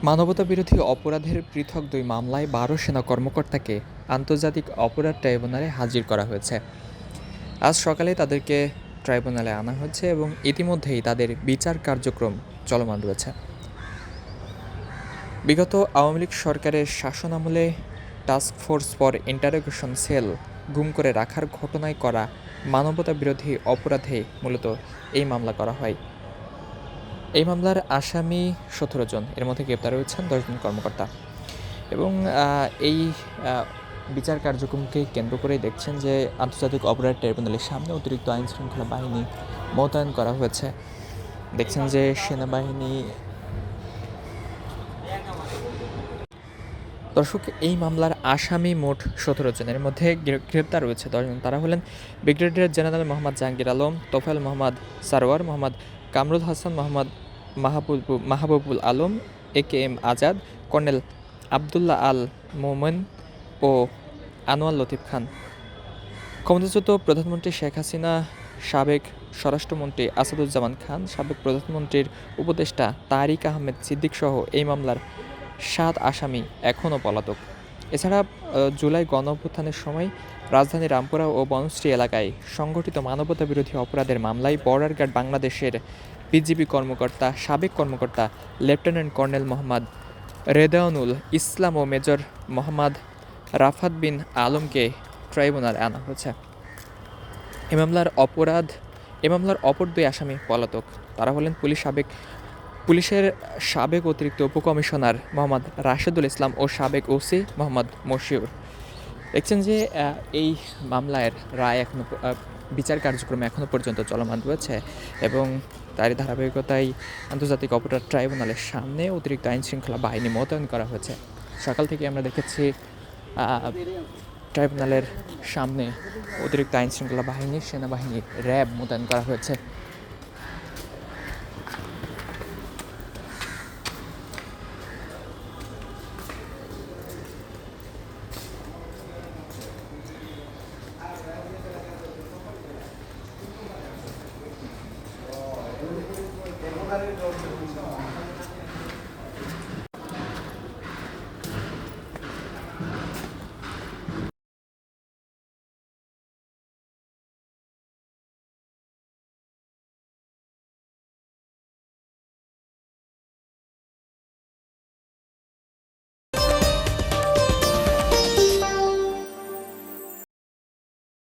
মানবতাবিরোধী অপরাধের পৃথক দুই মামলায় ১২ সেনা কর্মকর্তাকে আন্তর্জাতিক অপরাধ ট্রাইব্যুনালে হাজির করা হয়েছে। আজ সকালে তাদেরকে ট্রাইব্যুনালে আনা হয়েছে এবং ইতিমধ্যেই তাদের বিচার কার্যক্রম চলমান রয়েছে। বিগত আওয়ামী লীগ সরকারের শাসনামলে task force for interrogation sell গুম করে রাখার ঘটনায় করা মানবতাবিরোধী অপরাধে মূলত এই মামলা করা হয়। এই মামলার আসামি ১৭ জন, এর মধ্যে গ্রেপ্তার হয়েছেন ১০ জন কর্মকর্তা। এবং এই বিচার কার্যক্রমকে কেন্দ্র করেই দেখছেন যে আন্তর্জাতিক অপরাধ ট্রাইব্যুনালের সামনে অতিরিক্ত আইন শৃঙ্খলা বাহিনী মোতায়েন করা হয়েছে। দেখছেন যে সেনাবাহিনী। দর্শক, এই মামলার আসামি মোট ১৭ জনের মধ্যে গ্রেপ্তার রয়েছে ১০ জন। তারা হলেন brigadier general Mohammad Jahangir Alam, Tofail Mohammad Sarwar, Mohammad Kamrul Hasan, Mohammad Mahbubul Alam, AKM Azad, colonel Abdullah Al Momen ও আনোয়ার লতিফ খান। ক্ষমতাচ্যুত প্রধানমন্ত্রী শেখ হাসিনা, সাবেক স্বরাষ্ট্রমন্ত্রী আসাদুজ্জামান খান, সাবেক প্রধানমন্ত্রীর উপদেষ্টা তারিক আহমেদ সিদ্দিক সহ এই মামলার ৭ আসামি এখনও পলাতক। এছাড়া জুলাই গণঅভ্যুত্থানের সময় রাজধানীর রামপুরা ও বনশ্রী এলাকায় সংগঠিত মানবতাবিরোধী অপরাধের মামলায় বর্ডার গার্ড বাংলাদেশের বিজিবি সাবেক কর্মকর্তা লেফটেন্যান্ট কর্নেল মোহাম্মদ রেদাউনুল ইসলাম ও মেজর মোহাম্মদ রাফাত বিন আলমকে ট্রাইব্যুনালে আনা হয়েছে। এ মামলার অপর দুই আসামি পলাতক। তারা হলেন পুলিশের সাবেক অতিরিক্ত উপকমিশনার মোহাম্মদ রাশেদুল ইসলাম ও সাবেক ওসি মোহাম্মদ মশিউর। দেখছেন যে এই মামলার রায় বিচার কার্যক্রম এখনও পর্যন্ত চলমান রয়েছে এবং তারই ধারাবাহিকতায় আন্তর্জাতিক অপরাধ ট্রাইব্যুনালের সামনে অতিরিক্ত আইন শৃঙ্খলা বাহিনী মোতায়েন করা হয়েছে। সকাল থেকে আমরা দেখেছি ট্রাইব্যুনালের সামনে অতিরিক্ত আইন শৃঙ্খলা বাহিনী, সেনাবাহিনী, র্যাব মোতায়েন করা হয়েছে।